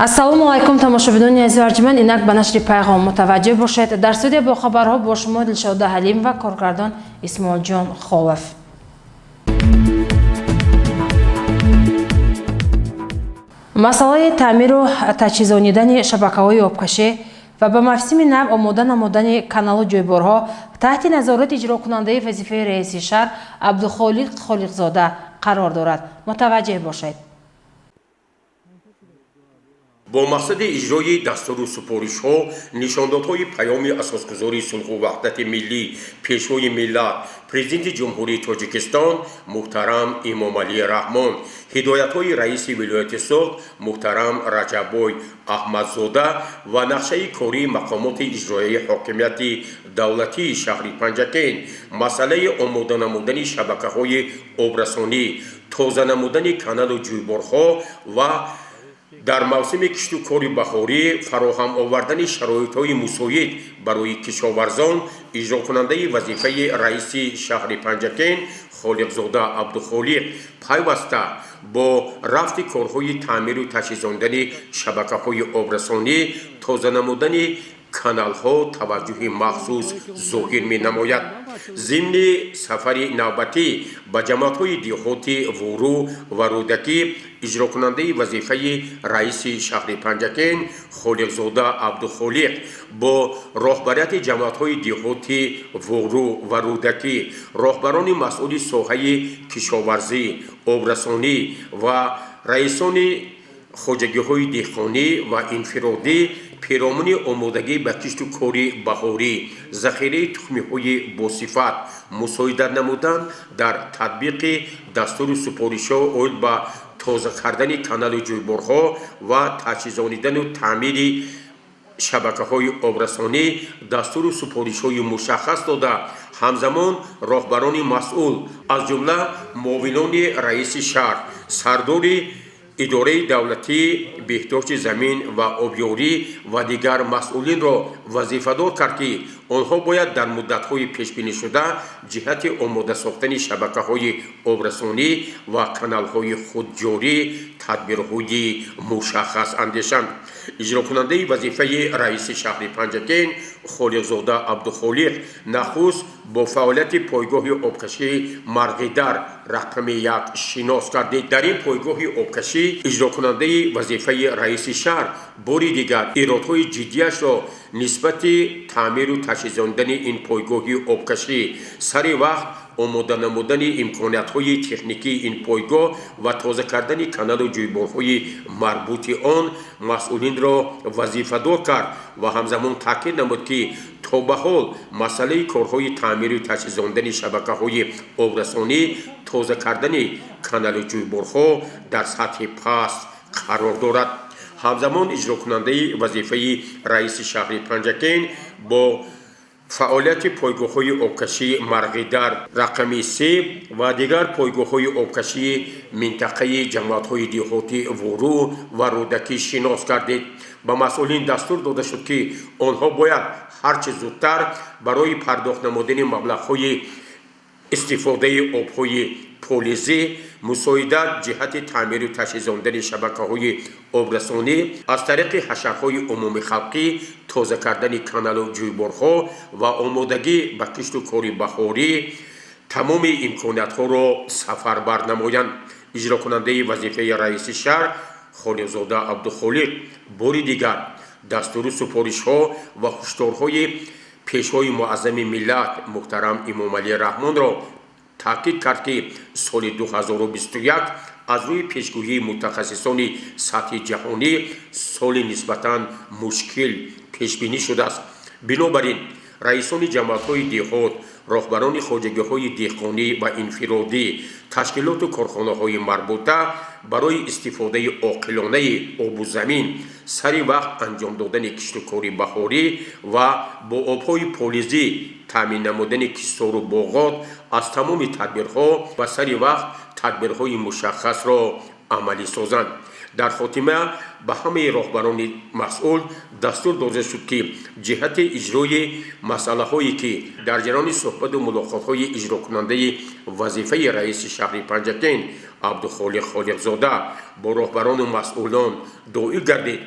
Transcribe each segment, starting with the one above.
ассалому алайкум тамошобинони азизи арҷуманд, инак ба нашри пайғом мутаваҷҷеҳ бошед. Дар студия бо хабарҳо бо шумо Дилшода Ҳалим ва коргардон Исмоилҷон Холов. масъалаи таъмиру таҷҳизонидани шабакаҳои обкашӣ ва ба мавсими нав омода намудани каналу ҷӯйборҳо таҳти назорати иҷрокунандаи вазифаи раиси шаҳр Абдухолиқ Холиқзода қарор дорад. Мутаваҷҷеҳ бошед. با مقصد اجرای دستور سپارش ها نشاندادهای پیام اساسگذاری صلح و وحدت ملی پیشوای ملت پرزیدنت جمهوری تاجیکستان محترم امام علی رحمان، هدایت های رئیس ولایت سوق محترم رجبای احمدزاده و نقشه کاری مقامات اجرایی حاکمیت دولتی شهر پنجکین، مسئله آماده نمودن شبکه‌های آبرسانی، تازه نمودن کانال و جویبارها و در موسم کشتکاری بهاری فراهم آوردن شرایط‌های مساعد برای کشاورزان، اجرا کننده وظیفه رئیس شهر پنجکین خالقزاده عبدالخالق پیوسته با رفت کارهای تعمیر و تجهیزاندن شبکه‌های آبرسانی، تازه نمودن کانال ها توجه مخصوص ظاهر می نماید. ضمن سفر نوبتی به جماعت های دیهاتی ورو و رودکی اجرا کننده وظیفه رئیس شهر پنجکین خالقزاده عبدالخالق با راهبریت جماعت های دیهاتی ورو و رودکی، راهبران مسئول ساحه کشاورزی، آبرسانی و رئیسان خوجگی های دهقانی و انفرادی پیرامون آمادگی به کشتکاری بهاری، ذخیره تخمی های باصفت، مساعدت نمودن در تطبیق دستور سپارش‌ها اوید به تازه کردن کانال جویبارها و تجهیزانیدن و تعمیر شبکه‌های آبرسانی دستور سپارش‌های مشخص داده. همزمان راهبران مسئول از جمله معاونان رئیس شهر، سردار اداره دولتی بهداشت زمین و آبیاری و دیگر مسئولین را وظیفه‌دار کرد که آنها باید در مدت‌های پیش‌بینی شده جهت آماده ساختن شبکه‌های آبرسانی و کانال‌های خودجاری تدبیرهای مشخص اندیشند. اجرا کننده وظیفه رئیس شهر پنجکین خالقزاده عبدالخالق نخست با فعالیت پایگاه آبکشی مرغیدر رقم 1 شناس گردید. در این پایگاه آبکشی اجرا کننده وظیفه رئیس شهر باری دیگر ایرادهای جدیش را نسبت تعمیر و تجهیزاندن این پایگاه آبکشی سر وقت آماده نمودن امکانات‌های تکنیکی این پایگاه و تازه کردن کانال و جویبارهای مربوط آن مسئولین را وظیفه‌دار کرد و همزمان تاکید نمود که تا به حال مسئله کارهای تعمیر و تجهیزاندن شبکه‌های آبرسانی، تازه کردن کانال و جویبارها در سطح پست قرار دارد. همزمان اجرا کننده وظیفه رئیس شهر پنجکین با فعالیت پایگاه‌های آبکشی مرغیدر رقم 3 و دیگر پایگاه‌های آبکشی منطقه جماعت‌های دیهاتی ورو و رودکی شناس گردید. به مسئولین دستور داده شد که آنها باید هرچه زودتر برای پرداخت نمودن مبلغ‌های استفاده آب‌های پولیزی مساعدت جهت تعمیر و تجهیزاندن شبکه‌های آبرسانی از طریق حشرهای عمومی خلقی، تازه کردن کانال و جویبارها و آمادگی به کشتکاری بهاری تمام امکانات‌ها را سفربر نمایند. اجرا کننده وظیفه رئیس شهر خالقزاده عبدالخالق باری دیگر دستور سپارش‌ها و هشدارهای پیشوای معظم ملت محترم امام علی رحمان را تاکید کرد که سال 2021 از روی پیشگویی متخصصان سطح جهانی سال نسبتاً مشکل پیش بینی شده است. بنابراین رئیسان جماعت‌های دیهات، راهبران خواجگی‌های دهقانی و انفرادی، تشکیلات و کارخانه‌های مربوطه برای استفاده عاقلانه آب و زمین سری وقت انجام دادن کشتکاری بهاری و با آب‌های پولیزی تامین نمودن کیستار و باغات از تمام تدبیرها و سری وقت تدبیرهای مشخص را عملی سازند. дар хотима ба ҳамаи роҳбарони масъул дастур дода шуд ки ҷиҳати иҷрои масъалаҳое ки дар ҷараёни суҳбату мулоқотҳои иҷрокунандаи вазифаи раиси шаҳри Панҷакент Абдухолиқ Холиқзода бо роҳбарону масъулон доир гардид,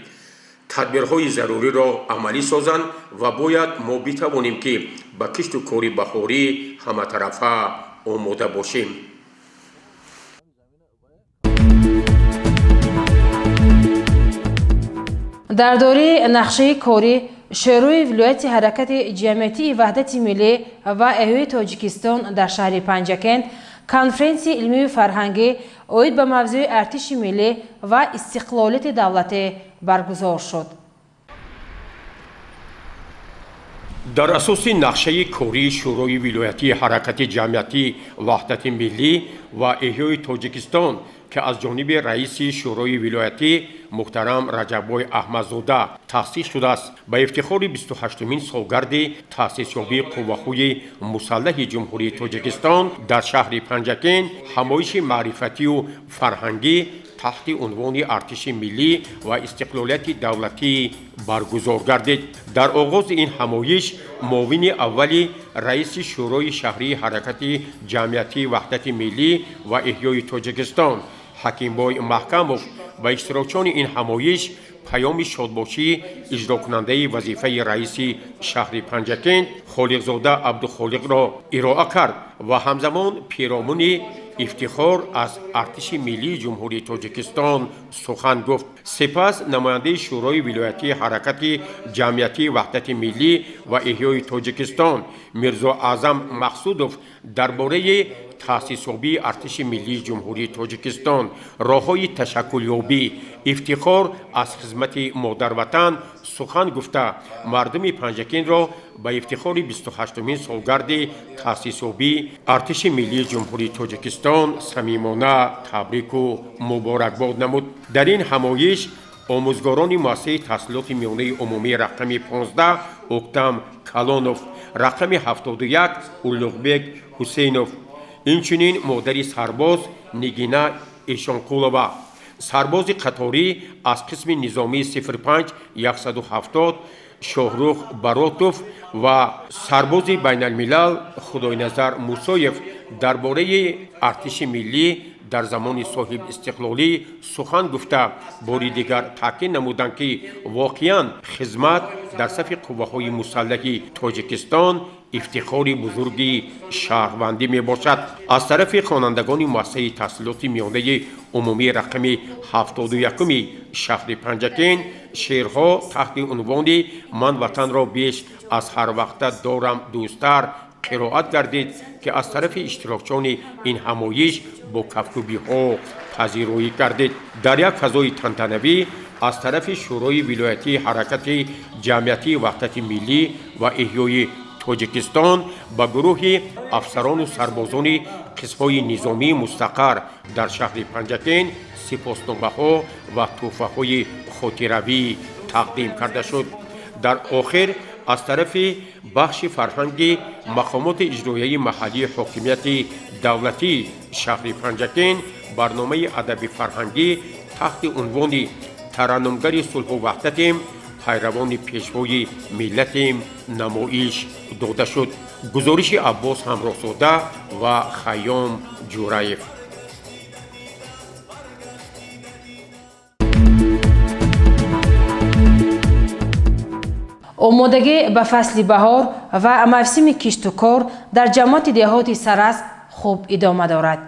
тадбирҳои заруриро амалӣ созанд ва бояд мо битавонем ки ба кишту кори баҳорӣ ҳаматарафа омода бошем. дар дораи нақшаи корӣ шӯрои вилояти ҳаракати ҷамъиятии ваҳдати миллӣ ва эҳёи Тоҷикистон дар шаҳри Панҷакент конференсияи илмию фарҳангӣ оид ба мавзӯи артиши миллӣ ва истиқлолияти давлатӣ баргузор шуд. дар асоси нақшаи кории шӯрои вилоятии ҳаракати ҷамъиятии ваҳдати миллӣ ва эҳёи Тоҷикистон ки аз ҷониби раиси шӯрои вилоятӣ муҳтарам Раҷаббой Аҳмадзода таъсис шудааст, ба ифтихори 28-мин солгарди таъсисёбии қувваҳои мусаллаҳи ҷумҳурии Тоҷикистон дар шаҳри Панҷакент ҳамоиши маърифатию фарҳангӣ таҳти унвони артиши миллӣ ва истиқлолияти давлатӣ баргузор гардид. дар оғози ин ҳамоиш муовини аввали раиси шӯрои шаҳрии ҳаракати ҷамъиятии ваҳдати миллӣ ва эҳёи Тоҷикистон Ҳакимбой Маҳкамов ба иштирокчони ин ҳамоиш паёми шодбошии иҷрокунандаи вазифаи раиси шаҳри Панҷакент Холиқзода Абдухолиқро ироа кард ва ҳамзамон пиромуни ифтихор аз артиши миллии ҷумҳурии Тоҷикистон сухан гуфт. Сипас намояндаи шӯрои вилоятии ҳаракати ҷамъиятии ваҳдати миллӣ ва эҳёи Тоҷикистон Мирзо Аъзам Мақсудов дар бораи таъсисёбии артиши миллии ҷумҳурии Тоҷикистон, роҳҳои ташаккулёбӣ, ифтихор аз хизмати модарватан сухан гуфта, мардуми Панҷакентро ба ифтихори 28-мин солгарди таъсисёбии артиши миллии ҷумҳурии Тоҷикистон самимона табрику муборакбод намуд. дар ин ҳамоиш омӯзгорони муассисаи таҳсилоти миёнаи умумии рақами 15 Октам Калонов, рақами 71 Улуғбек Ҳусейнов, инчунин модари сарбоз Нигина Ишонқулова, сарбози қаторӣ аз қисми низомии 05 170 Шоҳрух Баротов ва сарбози байналмилал Худойназар Мусоев дар бораи артиши миллӣ дар замони соҳиб истиқлолӣ сухан гуфта, бори дигар таъкид намуданд ки воқеан хизмат дар сафи қувваҳои мусаллаҳи Тоҷикистон ифтихори бузурги шаҳрвандӣ мебошад. аз тарафи хонандагони муассисаи таҳсилоти миёнаи умумии рақами 71-уми шаҳри Панҷакент шеърҳо таҳти унвони «Ман ватанро беш аз ҳарвақта дорам дӯстар» қироат гардид ки аз тарафи иштирокчони ин ҳамоиш бо кафкӯбиҳо пазироӣ гардид. дар як фазои тантанавӣ аз тарафи шӯрои вилоятии ҳаракати ҷамъиятии ваҳдати миллӣ ва эҳёи Тоҷикистон ба гурӯҳи афсарону сарбозони қисмҳои низомии мустақар дар шаҳри Панҷакент сипосномаҳо ва тӯҳфаҳои хотиравӣ тақдим карда шуд. дар охир аз тарафи бахши фарҳанги мақомоти иҷроияи маҳаллии ҳокимияти давлатии шаҳри Панҷакент барномаи адаби фарҳангӣ таҳти унвони тараннумгари сулҳу ваҳдатем пайравони пешвои миллатем намоиш дода шуд. гузориши Аббос Ҳамроҳзода ва Хайём Ҷураев. омодагӣ ба фасли баҳор ва мавсими кишту кор дар ҷамоати деҳоти Сарас хуб идома дорад.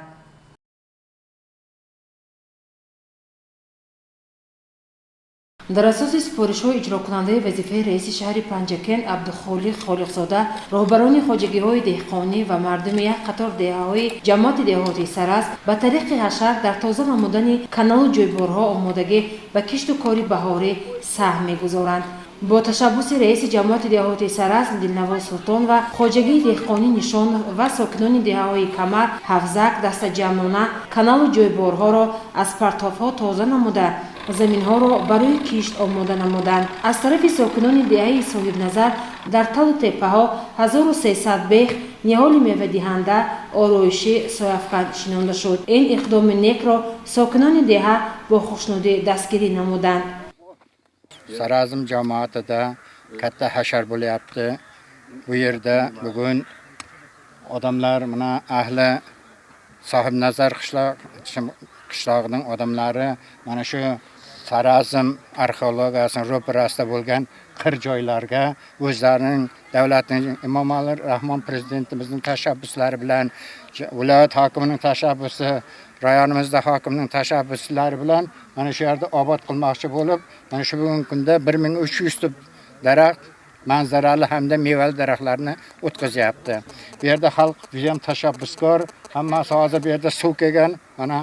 дар асоси супоришҳои иҷрокунандаи вазифаи раиси шаҳри Панҷакент Абдухолиқ Холиқзода, роҳбарони хоҷагиҳои деҳқонӣ ва мардуми як қатор деҳаҳои ҷамоати деҳоти Сарас ба тариқи ҳашар дар тоза намудани каналу ҷойборҳо омодагӣ ба кишту кори баҳорӣ саҳм мегузоранд. бо ташаббуси раиси ҷамоати деҳоти Сарас Дилнавоз Султон ва хоҷагии деҳқонӣ Нишонов ва сокинони деҳаҳои Камар, Ҳавзак дастаҷамъона каналу ҷойборҳоро аз партовҳо тоза намуда زمین‌ها را برای کشت آماده نمودند. از طرف ساکنان دهه صاحب نظر در تل و تپه‌ها 1300 بیخ نهال میوه دهنده آرایشی سایه‌افکن شنانده شد. این اقدام نیک را ساکنان دهه با خوشنودی دستگیری نمودند. Sarazm jamoatida katta hashar bo'lyapti. Bu yerda bugun odamlar mana ahli sohib nazar qishlog'ining odamlari mana shu Sarazm arxeologiyasining ro'parasida bo'lgan qir joylarga o'zlarining davlatning Emomali Rahmon prezidentimizning tashabbuslari bilan viloyat hokimining tashabbusi rayonimizda hokimning tashabbuslari bilan mana shu yerda obod qilmoqchi bo'lib, mana shu bugungi kunda 1300 ta daraxt manzarali hamda mevali daraxtlarni o'tkazyapti. Bu yerda xalq ham tashabbuskor, hammasi hozir bu yerda suv kelgan, mana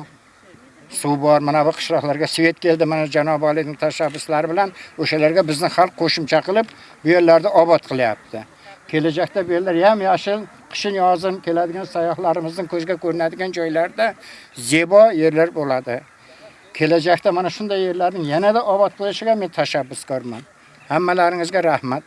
suv bor, mana bu qishloqlarga svet keldi, mana Janob Oliyning tashabbuslari bilan o'shalarga bizning xalq qo'shimcha qilib bu yerlarda obod qilyapti. Kelajakda bu yerlar ham yashil, qishin yozim keladigan sayyohlarimizning ko'zga ko'rinadigan joylarda zebo yerlar bo'ladi. Kelajakda mana shunday yerlarning yanada obod qilishiga men tashabbuskorman. Hammalaringizga rahmat.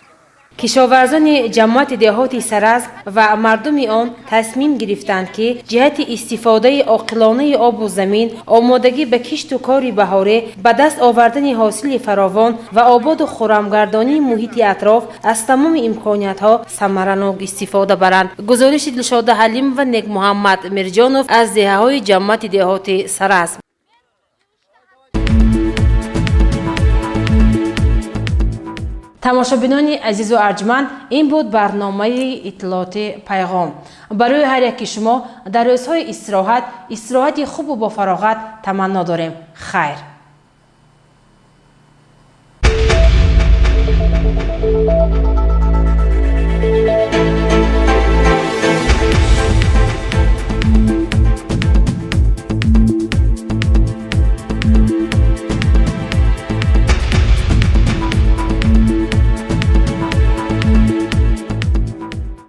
کشاورزان جماعت دهات سرازم و مردم آن تصمیم گرفتند که جهت استفاده عاقلانه آب و زمین آمادگی به کشت و کار بهاره به دست آوردن حاصل فراوان و آباد و خرمگردانی محیط اطراف از تمام امکانیت‌ها ثمرناک استفاده برند. گزارش دلشاد حلیم و نگ محمد مرجانوف از دهه‌های جماعت دهات سرازم. تماشابینان عزیز و ارجمند، این بود برنامه اطلاعات پیغام. برای هر یک شما در روزهای استراحت خوب و با فراغت تمنا داریم. خیر.